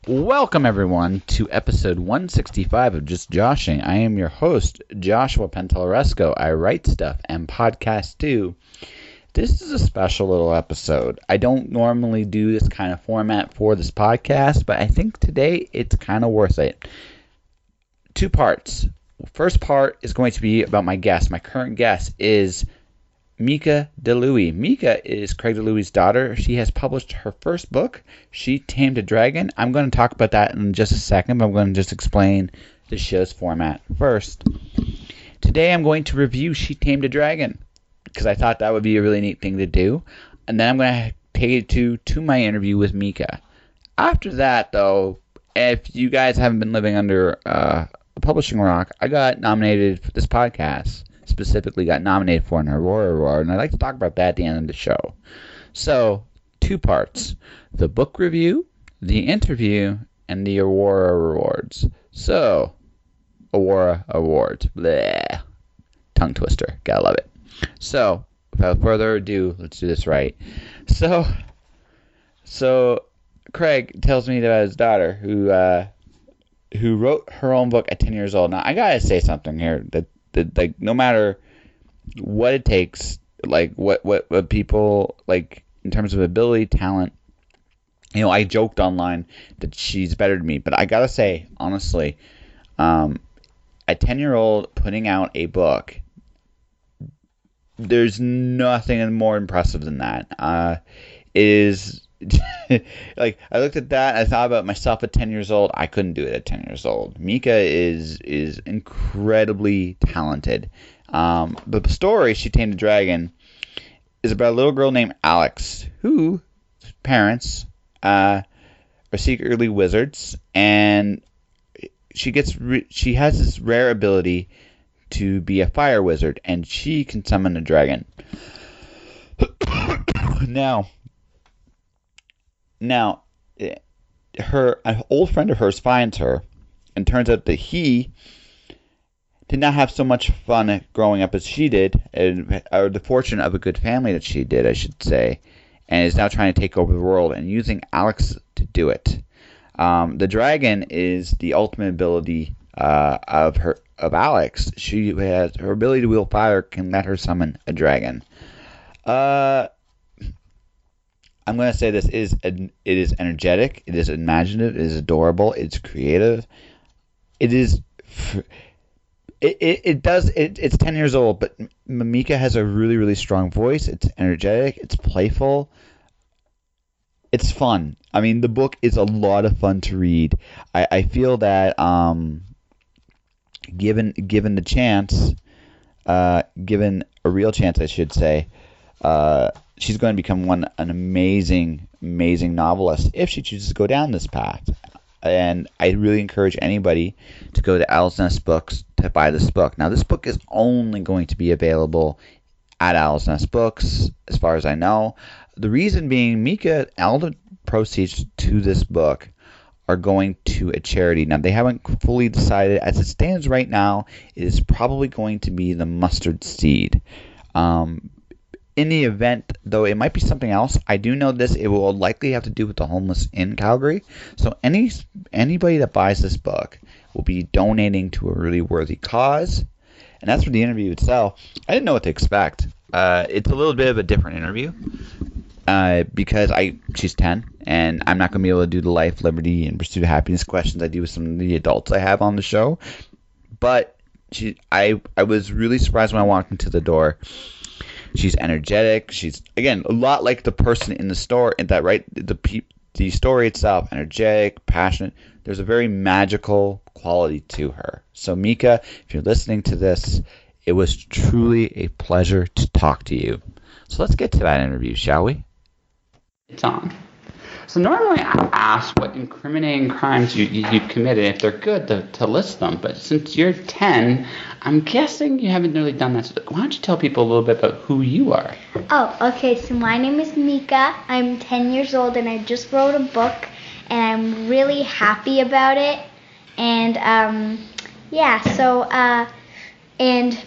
Welcome, everyone, to episode 165 of Just Joshing. I am your host, Joshua Pantelleresco. I write stuff and podcast too. This is a special little episode. I don't normally do this kind of format for this podcast, but I think today it's kind of worth it. Two parts. First part is going to be about my guest. My current guest is Mieka Dilouie. Mieka is Craig Dilouie's daughter. She has published her first book, She Tamed a Dragon. I'm going to talk about that in just a second, but I'm going to just explain the show's format first. Today I'm going to review She Tamed a Dragon because I thought that would be a really neat thing to do. And then I'm going to take you to my interview with Mieka. After that, though, if you guys haven't been living under a publishing rock, I got nominated for this podcast. Specifically got nominated for an Aurora Award, and I'd like to talk about that at the end of the show. So, two parts. The book review, the interview, and the Aurora Awards. So, Aurora Awards. Bleh. Tongue twister. Gotta love it. So, without further ado, let's do this right. So Craig tells me about his daughter who wrote her own book at 10 years old. Now, I gotta say something here that like, no matter what it takes, like what people like in terms of ability, talent, I joked online that she's better than me, but I gotta say honestly, a 10-year-old putting out a book, there's nothing more impressive than that. It is like, I looked at that, I thought about myself at 10 years old. I couldn't do it at 10 years old. Mieka is incredibly talented. But the story, She Tamed a Dragon, is about a little girl named Alex, whose parents are secretly wizards, and she has this rare ability to be a fire wizard, and she can summon a dragon. Now, an old friend of hers finds her, and turns out that he did not have so much fun growing up as she did, or the fortune of a good family that she did, I should say, and is now trying to take over the world and using Alex to do it. The dragon is the ultimate ability of Alex. She has her ability to wield fire can let her summon a dragon. I'm going to say this it is energetic, it is imaginative, it is adorable, it's creative. It's 10 years old, but Mieka has a really, really strong voice. It's energetic, it's playful, it's fun. I mean, the book is a lot of fun to read. I feel that given the chance, given a real chance, I should say, she's going to become an amazing, amazing novelist if she chooses to go down this path. And I really encourage anybody to go to Owl's Nest Books to buy this book. Now, this book is only going to be available at Owl's Nest Books, as far as I know. The reason being, Mieka, all the proceeds to this book are going to a charity. Now, they haven't fully decided. As it stands right now, it is probably going to be the Mustard Seed. In the event, though, it might be something else. I do know this. It will likely have to do with the homeless in Calgary. So anybody that buys this book will be donating to a really worthy cause. And that's for the interview itself. I didn't know what to expect. It's a little bit of a different interview because she's 10, and I'm not going to be able to do the life, liberty, and pursuit of happiness questions I do with some of the adults I have on the show. But I was really surprised when I walked into the door. She's energetic. She's, again, a lot like the person in the store. The story itself, energetic, passionate. There's a very magical quality to her. So, Mieka, if you're listening to this, it was truly a pleasure to talk to you. So let's get to that interview, shall we? It's on. So normally I ask what incriminating crimes you committed, if they're good, to list them. But since you're 10, I'm guessing you haven't really done that. So why don't you tell people a little bit about who you are? Oh, okay. So my name is Mieka. I'm 10 years old, and I just wrote a book, and I'm really happy about it. And and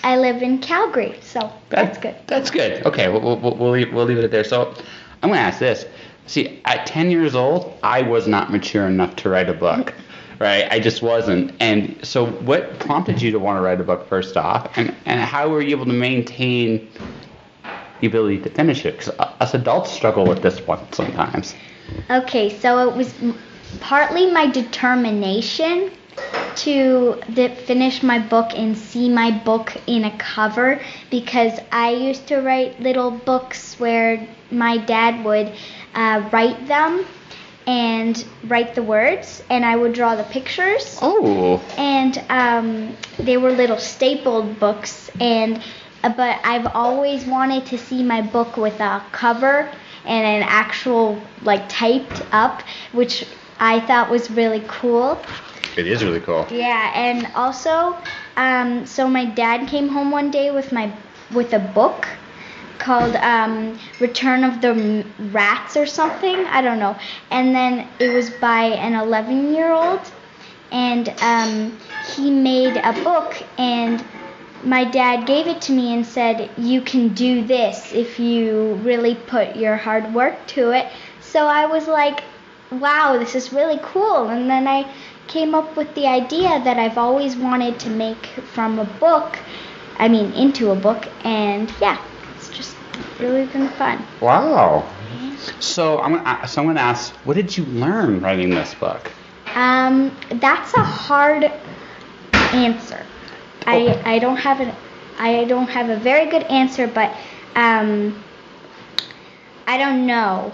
I live in Calgary, so that's good. That's good. Okay, we'll leave it there. So I'm going to ask this. See, at 10 years old, I was not mature enough to write a book, right? I just wasn't. And so what prompted you to want to write a book first off? And how were you able to maintain the ability to finish it? Because us adults struggle with this one sometimes. Okay, so it was partly my determination to finish my book and see my book in a cover, because I used to write little books where my dad would write them and write the words, and I would draw the pictures. Oh. And they were little stapled books, and but I've always wanted to see my book with a cover and an actual like typed up, which I thought was really cool. It is really cool. Yeah, and also, so my dad came home one day with a book called Return of the Rats or something, I don't know. And then it was by an 11-year-old, and he made a book, and my dad gave it to me and said, you can do this if you really put your hard work to it. So I was like, wow, this is really cool. And then I came up with the idea that I've always wanted to make from a book, into a book, and yeah, it's just really been fun. Wow. So I'm gonna ask, what did you learn writing this book? That's a hard answer. I don't have a very good answer, but I don't know.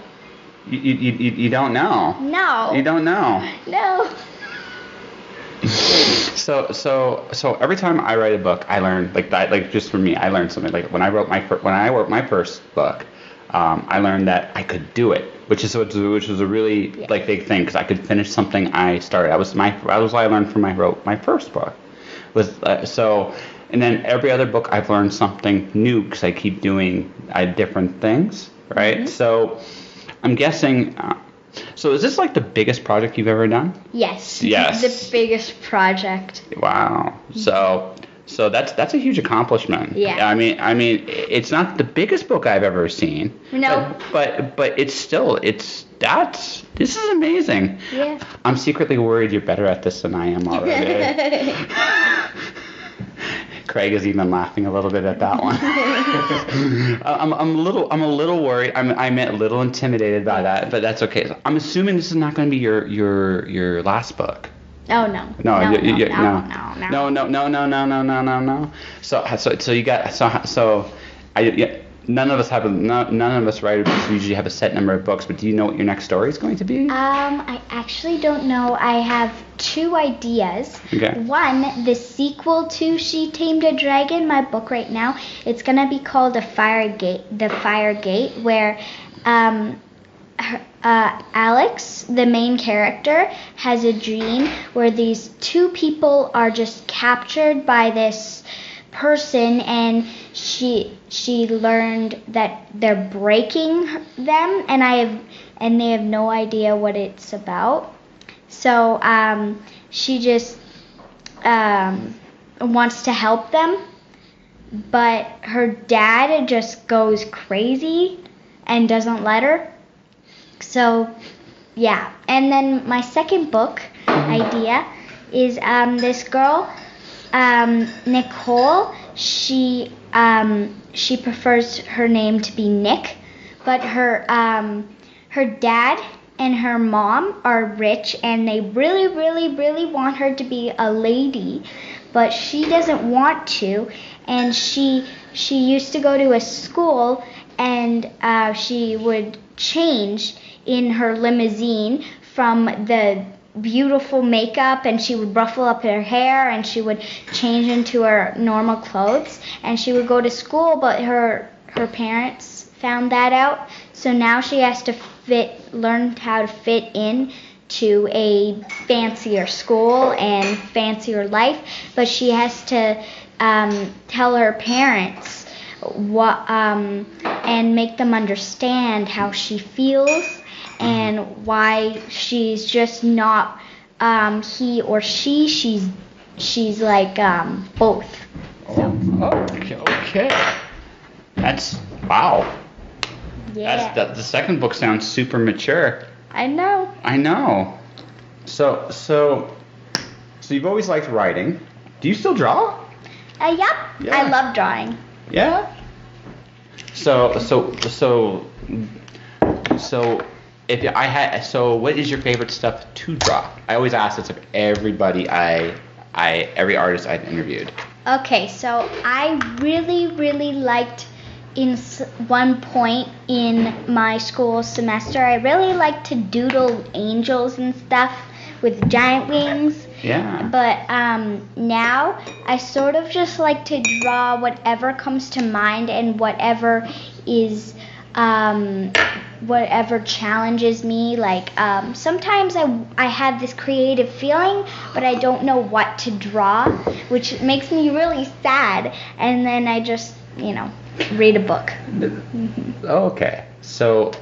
You don't know? No. You don't know? No. So every time I write a book, I learn, like just for me, I learned something. Like when I wrote my first book, I learned that I could do it, which was a really big thing, because I could finish something I started. That was what I learned from I wrote my first book. And then every other book I've learned something new, because I keep doing different things, right? Mm-hmm. So I'm guessing. So is this like the biggest project you've ever done? Yes. Yes. The biggest project. Wow. So that's a huge accomplishment. Yeah. I mean, it's not the biggest book I've ever seen. No. But it's still this is amazing. Yeah. I'm secretly worried you're better at this than I am already. Craig is even laughing a little bit at that one. I'm a little worried. I'm a little intimidated by that, but that's okay. I'm assuming this is not going to be your last book. Oh no. No. None of us writers usually have a set number of books, but do you know what your next story is going to be? I actually don't know. I have 2 ideas. Okay. One, the sequel to She Tamed a Dragon, my book right now, it's gonna be called The Fire Gate, where Alex, the main character, has a dream where these 2 people are just captured by this person, and she learned that they're breaking them, and they have no idea what it's about. So she just wants to help them, but her dad just goes crazy and doesn't let her. So yeah. And then my second book idea is this girl, Nicole. She prefers her name to be Nick, but her dad and her mom are rich, and they really, really, really want her to be a lady, but she doesn't want to. And she used to go to a school, and she would change in her limousine from the beautiful makeup, and she would ruffle up her hair, and she would change into her normal clothes, and she would go to school, but her parents found that out, so now she has to learn how to fit in to a fancier school and fancier life, but she has to tell her parents what and make them understand how she feels and why she's just not he or she. She's like both. So. Okay. That's wow. Yeah. The second book sounds super mature. I know. I know. So you've always liked writing. Do you still draw? Yep. Yeah. I love drawing. Yeah. So what is your favorite stuff to draw? I always ask this of everybody every artist I've interviewed. Okay, so I really liked one point in my school semester, I really liked to doodle angels and stuff with giant wings. Yeah. But now I sort of just like to draw whatever comes to mind and whatever is whatever challenges me. Like sometimes I have this creative feeling, but I don't know what to draw, which makes me really sad. And then I just read a book. Okay. So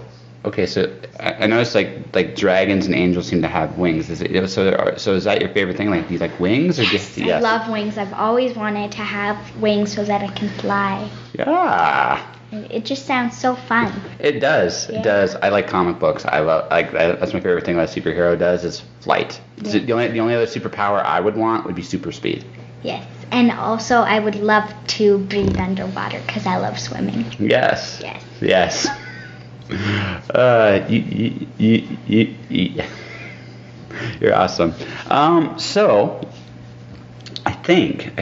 I noticed like dragons and angels seem to have wings. So is that your favorite thing? Like, do you like wings or just? Yes, I love wings. I've always wanted to have wings so that I can fly. Yeah. It just sounds so fun. It does. Yeah. It does. I like comic books. That's my favorite thing that a superhero does is flight. Yeah. The only other superpower I would want would be super speed. Yes, and also I would love to breathe underwater because I love swimming. Yes. Yes. Yes. You're awesome. So I think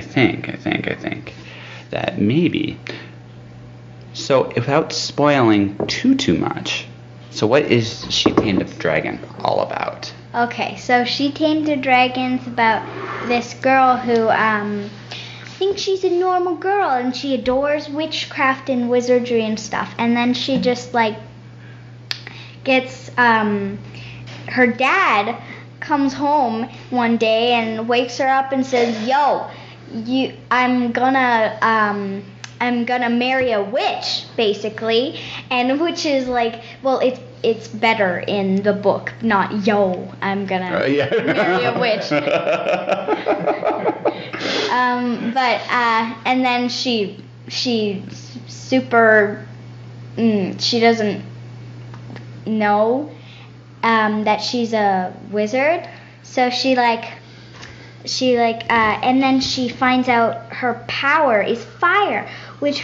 that maybe. So without spoiling too much, so what is She Tamed a Dragon all about? Okay, so She Tamed a Dragon's about this girl who thinks she's a normal girl and she adores witchcraft and wizardry and stuff, and then she just gets her dad comes home one day and wakes her up and says, "Yo, I'm gonna marry a witch," basically, and which is it's better in the book, not "Yo, I'm gonna marry a witch." And then she doesn't know that she's a wizard, so and then she finds out her power is fire, which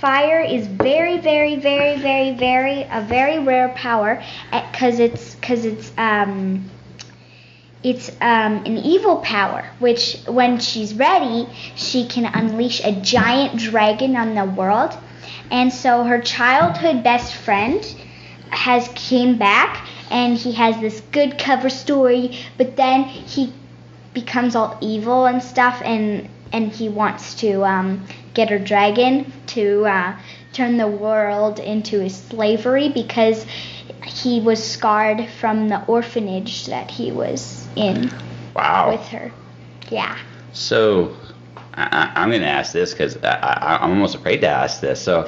fire is very very very very very a very rare power, because it's an evil power, which when she's ready she can unleash a giant dragon on the world. And so her childhood best friend came back, and he has this good cover story, but then he becomes all evil and stuff, and he wants to get her dragon to turn the world into his slavery, because he was scarred from the orphanage that he was in. Wow. With her. Yeah. So I'm going to ask this because I'm almost afraid to ask this. So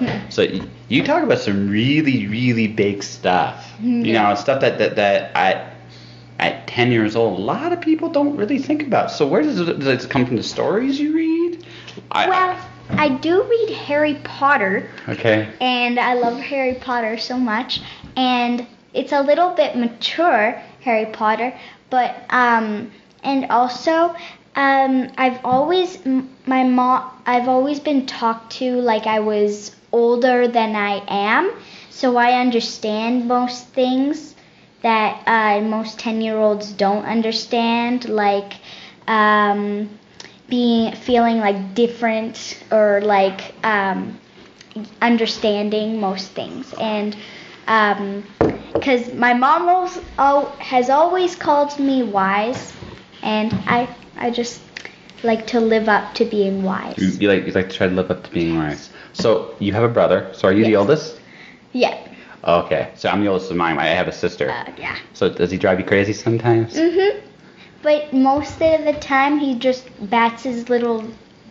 you talk about some really, really big stuff. Yeah. Stuff that at 10 years old, a lot of people don't really think about. So where does it come from? The stories you read? I do read Harry Potter. Okay. And I love Harry Potter so much. And it's a little bit mature, Harry Potter. But, and also, I've always been talked to like I was older than I am. So I understand most things that most 10-year-olds don't understand, like feeling like different, or like understanding most things. And because my mom has always called me wise, and I just like to live up to being wise. You like to try to live up to being wise. So you have a brother. So are you the oldest? Yeah. Okay. So I'm the oldest of mine. I have a sister. Yeah. So does he drive you crazy sometimes? Mhm. But most of the time he just bats his little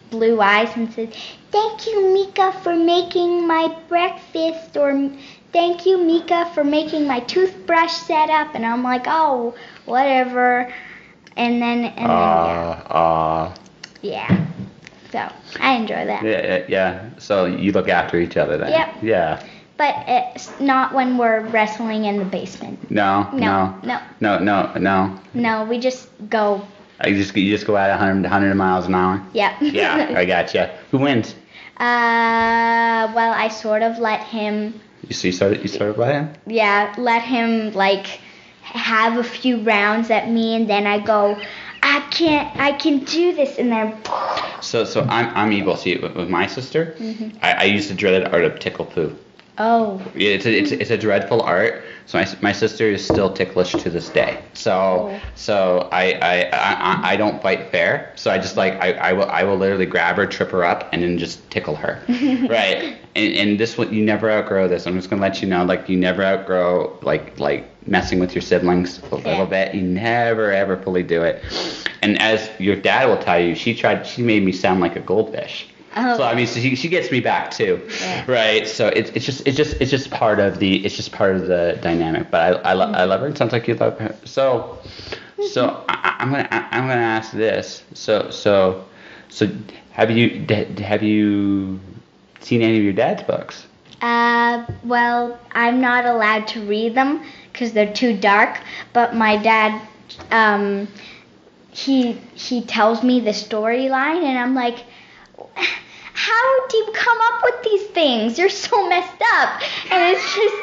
blue eyes and says, "Thank you, Mieka, for making my breakfast," or "Thank you, Mieka, for making my toothbrush setup." And I'm like, "Oh, whatever." And then yeah. So I enjoy that. Yeah. So you look after each other then. Yep. Yeah. but it's not when we're wrestling in the basement. No. No, we just go. You just go at 100 miles an hour? Yeah. Yeah, I gotcha. Who wins? Well, I sort of let him. You sort of let him? Yeah, let him like have a few rounds at me, and then I go, I can do this, and then. So I'm evil. See, with my sister, I use the dreaded art of tickle poo. Oh. Yeah, it's a dreadful art. So my sister is still ticklish to this day. So I don't fight fair. So I just I will literally grab her, trip her up, and then just tickle her. Right. And this one, you never outgrow this. I'm just gonna let you know, like, you never outgrow like messing with your siblings a little bit. You never ever fully do it. And as your dad will tell you, she made me sound like a goldfish. Oh. So I mean, so she gets me back too, right? So it's just part of the dynamic. But I love her. It sounds like you love her. So I'm gonna ask this. So have you seen any of your dad's books? Well, I'm not allowed to read them because they're too dark. But my dad, he tells me the storyline, and I'm like, how do you come up with these things? You're so messed up. And it's just,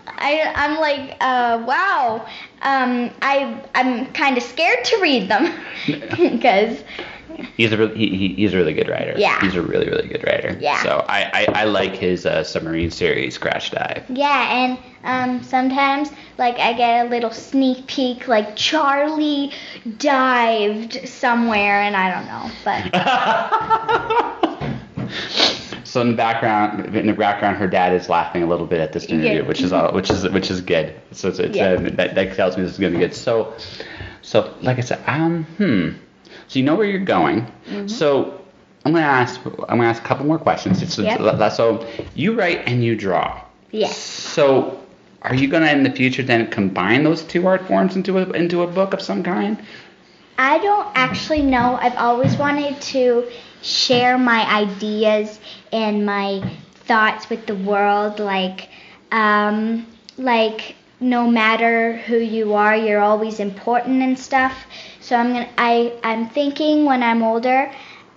I'm like, wow. I'm kind of scared to read them because. He's a really good writer. Yeah. He's a really, really good writer. Yeah. So I like his submarine series, Crash Dive. Yeah, and sometimes like I get a little sneak peek, like Charlie dived somewhere, and I don't know, but. So in the background, her dad is laughing a little bit at this interview, which is good. So that tells me this is gonna be good. So like I said, So you know where you're going. Mm-hmm. So I'm gonna ask a couple more questions. So you write and you draw. Yes. So are you gonna in the future then combine those two art forms into a book of some kind? I don't actually know. I've always wanted to share my ideas and my thoughts with the world, like no matter who you are, you're always important and stuff. So I'm thinking when I'm older,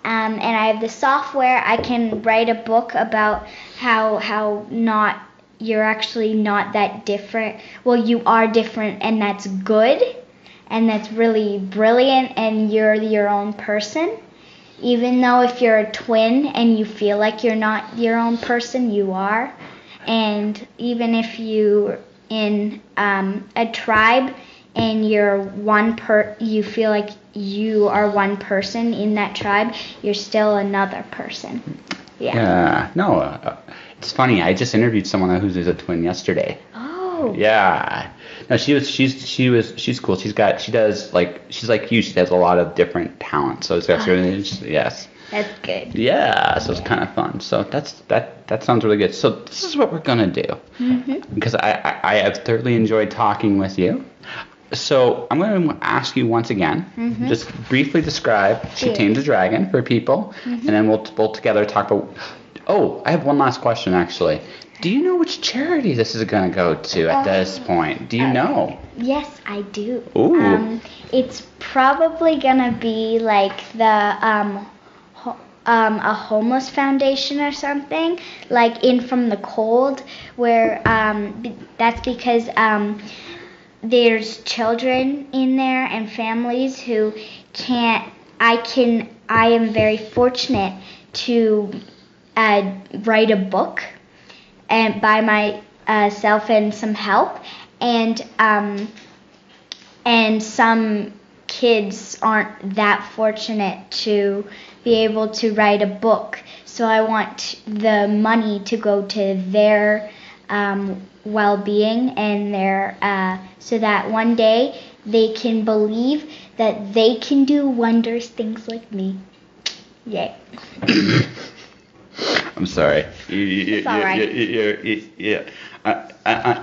and I have the software, I can write a book about how you're actually not that different. Well, you are different, and that's good, and that's really brilliant, and you're your own person. Even though if you're a twin and you feel like you're not your own person, you are. And even if you're in a tribe and you feel like you are one person in that tribe, you're still another person. Yeah. No, it's funny. I just interviewed someone who's a twin yesterday. Oh. Yeah. No, she's cool. She's like you. She has a lot of different talents. So yes. That's good. Yeah. So it's kind of fun. So that sounds really good. So this is what we're gonna do. Mm-hmm. Because I have thoroughly enjoyed talking with you. So I'm going to ask you once again, just briefly describe She Tamed a Dragon for people, and then we'll together talk about. Oh, I have one last question actually. Do you know which charity this is going to go to at this point? Do you know? Yes, I do. Ooh. It's probably going to be like the a homeless foundation or something, like In From the Cold, where that's because there's children in there and families who can't. I am very fortunate to write a book and by myself and some help, and some kids aren't that fortunate to be able to write a book. So I want the money to go to their well-being and their so that one day they can believe that they can do wondrous things like me. Yay. I'm sorry. It's all right.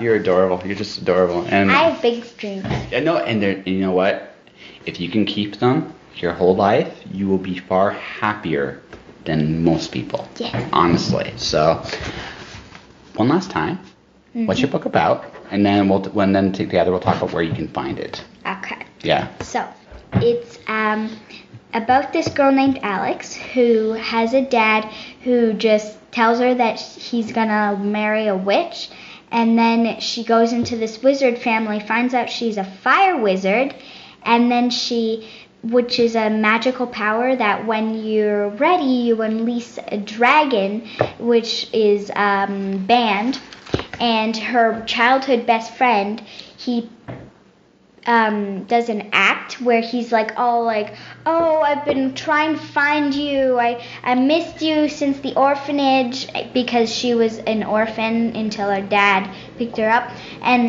You're adorable. You're just adorable. And I have big dreams. I know, and you know what? If you can keep them your whole life, you will be far happier than most people. Yes. Honestly. So one last time. What's your book about? And then together we'll talk about where you can find it. Okay. Yeah. So, it's about this girl named Alex who has a dad who just tells her that he's gonna marry a witch, and then she goes into this wizard family, finds out she's a fire wizard, and then which is a magical power that when you're ready, you unleash a dragon, which is banned. And her childhood best friend, he does an act where he's like, oh, I've been trying to find you. I missed you since the orphanage, because she was an orphan until her dad picked her up. And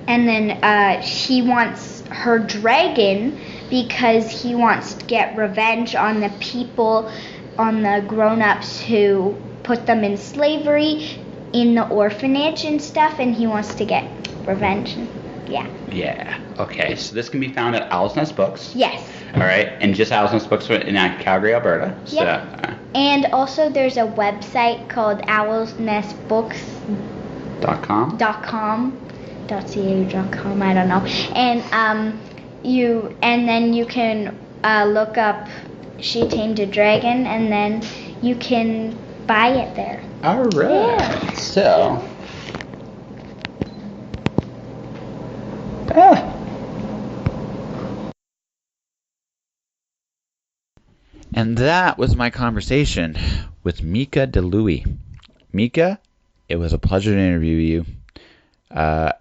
then he wants her dragon because he wants to get revenge on the people, on the grown-ups who put them in slavery in the orphanage and stuff, and he wants to get revenge. Yeah. Okay, so this can be found at Owl's Nest Books. Yes. All right, and just Owl's Nest Books in Calgary, Alberta. So, Yep. And also there's a website called owlsnestbooks.com. .ca.com, I don't know. And then you can look up She Tamed a Dragon, and then you can buy it there. All right. Yeah. So. And that was my conversation with Mieka Dilouie. Mieka, it was a pleasure to interview you.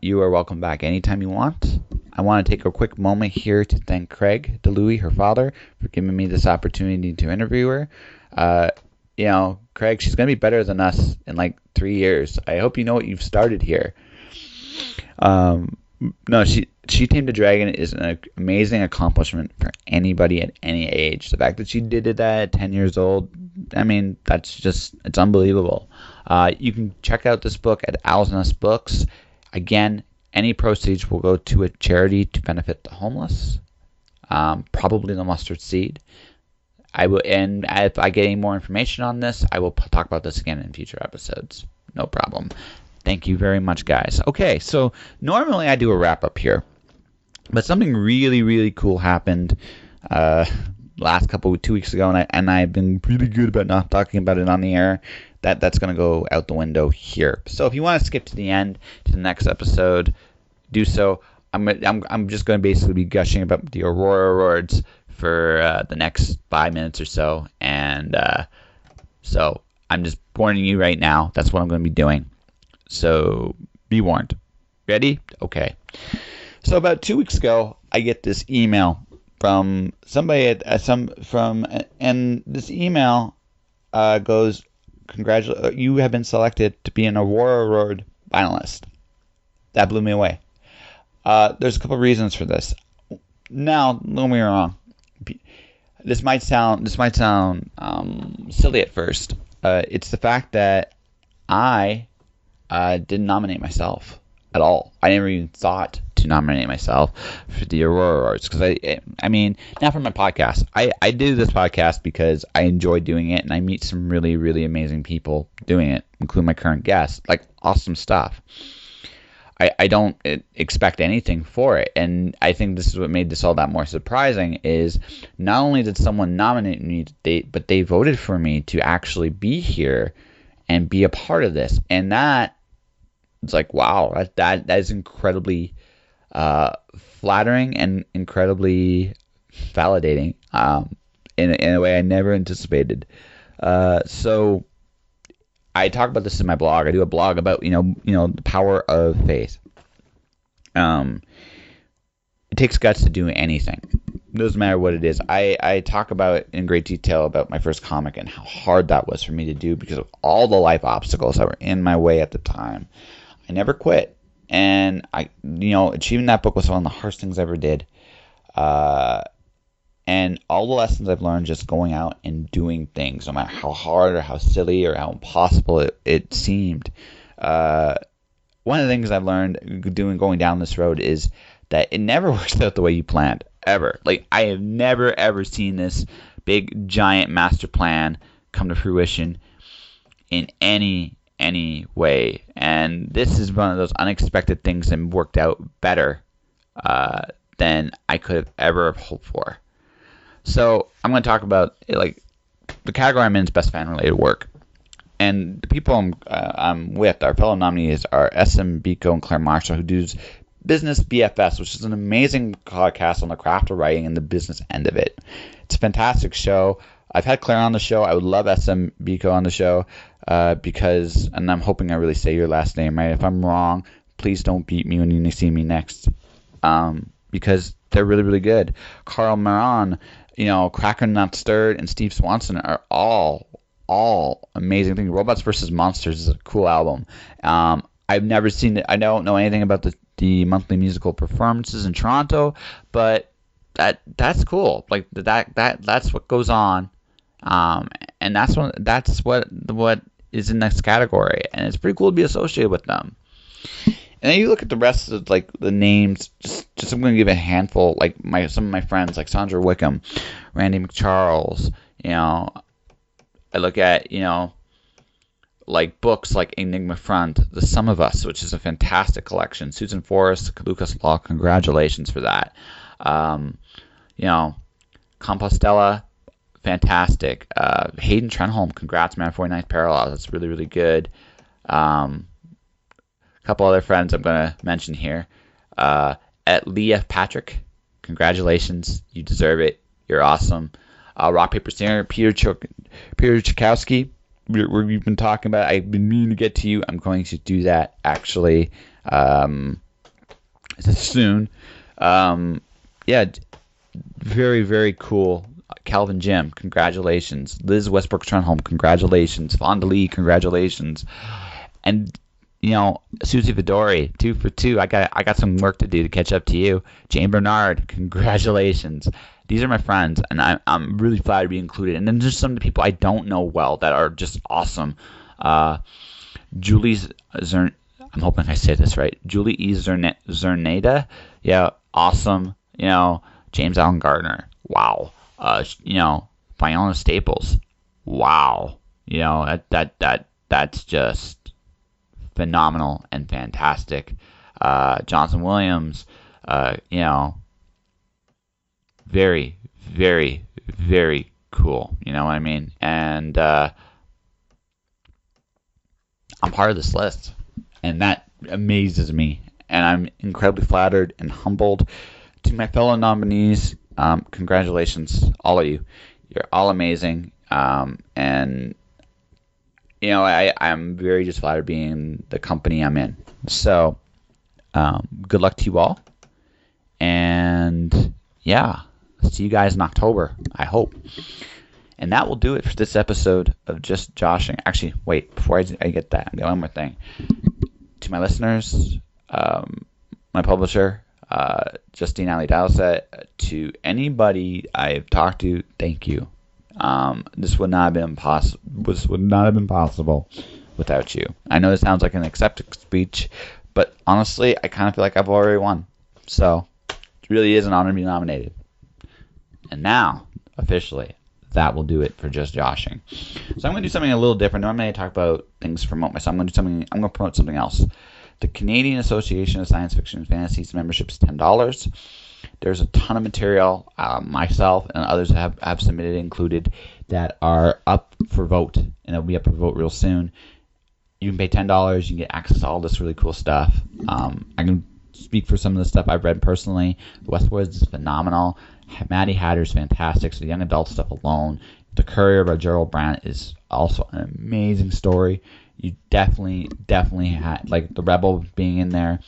You are welcome back anytime you want. I want to take a quick moment here to thank Craig Dilouie, her father, for giving me this opportunity to interview her. Craig, she's going to be better than us in like 3 years. I hope you know what you've started here. No, She Tamed a Dragon is an amazing accomplishment for anybody at any age. The fact that she did it at 10 years old, I mean, it's unbelievable. You can check out this book at Owl's Nest Books. Again, any proceeds will go to a charity to benefit the homeless, probably the Mustard Seed. And if I get any more information on this, I will talk about this again in future episodes. No problem. Thank you very much, guys. Okay, so normally I do a wrap-up here, but something really, really cool happened last 2 weeks ago, and I've been really good about not talking about it on the air. That's going to go out the window here. So if you want to skip to the end, to the next episode, do so. I'm just going to basically be gushing about the Aurora Awards for the next 5 minutes or so, and so I'm just warning you right now. That's what I'm going to be doing. So be warned. Ready? Okay. So about 2 weeks ago, I get this email from somebody and this email goes, you have been selected to be an Aurora Award finalist. That blew me away. There's a couple of reasons for this. Now, don't get me wrong. This might sound silly at first. It's the fact that I didn't nominate myself at all. I never even thought to nominate myself for the Aurora Awards because I mean, not for my podcast. I do this podcast because I enjoy doing it and I meet some really, really amazing people doing it, including my current guest. Like, awesome stuff. I don't expect anything for it, and I think this is what made this all that more surprising is not only did someone nominate me, but they voted for me to actually be here and be a part of this, and that it's like, wow, that is incredibly flattering and incredibly validating in a way I never anticipated. So I talk about this in my blog. I do a blog about the power of faith. It takes guts to do anything. It doesn't matter what it is. I talk about in great detail about my first comic and how hard that was for me to do because of all the life obstacles that were in my way at the time. I never quit, and achieving that book was one of the hardest things I ever did. And all the lessons I've learned just going out and doing things, no matter how hard or how silly or how impossible it seemed. One of the things I've learned going down this road is that it never works out the way you planned, ever. Like, I have never, ever seen this big, giant master plan come to fruition in any way. And this is one of those unexpected things and worked out better than I could have ever hoped for. So I'm going to talk about like the category I'm in is best fan related work. And the people I'm with, our fellow nominees, are SM Biko and Claire Marshall, who do Business BFS, which is an amazing podcast on the craft of writing and the business end of it. It's a fantastic show. I've had Claire on the show. I would love SM Biko on the show because, and I'm hoping I really say your last name right. If I'm wrong, please don't beat me when you see me next, because they're really, really good. Carl Maron, Cracker Not Stirred, and Steve Swanson are all amazing things. Robots vs. Monsters is a cool album. I've never seen it. I don't know anything about the monthly musical performances in Toronto, but that's cool. Like that's what goes on, and that's what is in this category, and it's pretty cool to be associated with them. And then you look at the rest of like the names. Just I'm going to give a handful. Like some of my friends, like Sandra Wickham, Randy McCharles. I look at like books like Enigma Front, The Sum of Us, which is a fantastic collection. Susan Forrest, Lucas Law, congratulations for that. Compostela, fantastic. Hayden Trenholm, congrats, man, 49th Parallel. That's really, really good. A couple other friends I'm going to mention here. At Leah Patrick, congratulations. You deserve it. You're awesome. Rock, Paper, Scissors, Peter Chakowski, we've been talking about. I've been meaning to get to you. I'm going to do that actually soon. Very, very cool. Calvin Jim, congratulations. Liz Westbrook Trenholm, congratulations. Fonda Lee, congratulations. And Susie Vidori, 2 for 2. I got some work to do to catch up to you. Jane Bernard, congratulations. These are my friends, and I'm really flattered to be included. And then there's some of the people I don't know well that are just awesome. Julie Zern, I'm hoping I say this right. Julie E. Zerneda, yeah, awesome. James Allen Gardner, wow. Fiona Staples, wow. That's just phenomenal and fantastic. Johnson Williams, very, very, very cool. You know what I mean? And I'm part of this list, and that amazes me. And I'm incredibly flattered and humbled. To my fellow nominees, congratulations, all of you. You're all amazing. And I'm very just flattered being the company I'm in. So, good luck to you all. And yeah, see you guys in October, I hope. And that will do it for this episode of Just Joshing. Actually, wait, before I get that, I got one more thing. To my listeners, my publisher, Justine Ali Dowsett, to anybody I've talked to, thank you. This would not have been possible without you. I know this sounds like an acceptance speech, but honestly, I kind of feel like I've already won. So, it really is an honor to be nominated. And now, officially, that will do it for Just Joshing. So I'm going to do something a little different. Normally I talk about things to promote myself. I'm going to promote something else. The Canadian Association of Science Fiction and Fantasies membership is $10. There's a ton of material, myself and others have submitted included, that are up for vote, and it'll be up for vote real soon. You can pay $10. You can get access to all this really cool stuff. I can speak for some of the stuff I've read personally. Westwoods is phenomenal. Maddie Hatter's fantastic. So the young adult stuff alone. The Courier by Gerald Brandt is also an amazing story. You definitely had, like, the Rebel being in there.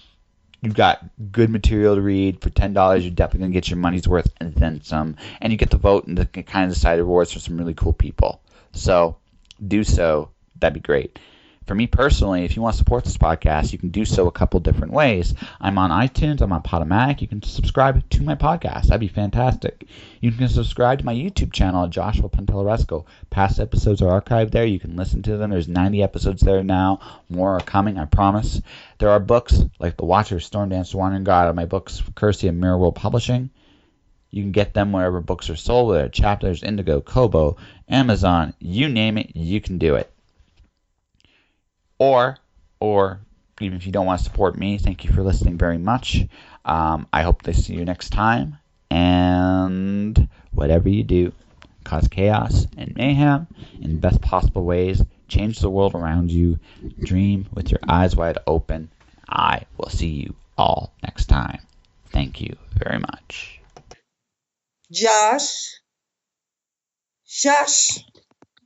You've got good material to read. For $10, you're definitely going to get your money's worth and then some. And you get to vote and kind of decide awards for some really cool people. So do so. That'd be great. For me personally, if you want to support this podcast, you can do so a couple different ways. I'm on iTunes. I'm on Podomatic. You can subscribe to my podcast. That'd be fantastic. You can subscribe to my YouTube channel, Joshua Pantellaresco. Past episodes are archived there. You can listen to them. There's 90 episodes there now. More are coming, I promise. There are books like The Watcher, Storm Dance, Wandering God, are my books, Cursia and Mirror World Publishing. You can get them wherever books are sold, whether Chapters, Indigo, Kobo, Amazon, you name it, you can do it. or even if you don't want to support me, thank you for listening very much. I hope to see you next time. And whatever you do, cause chaos and mayhem in the best possible ways. Change the world around you. Dream with your eyes wide open. I will see you all next time. Thank you very much. Josh.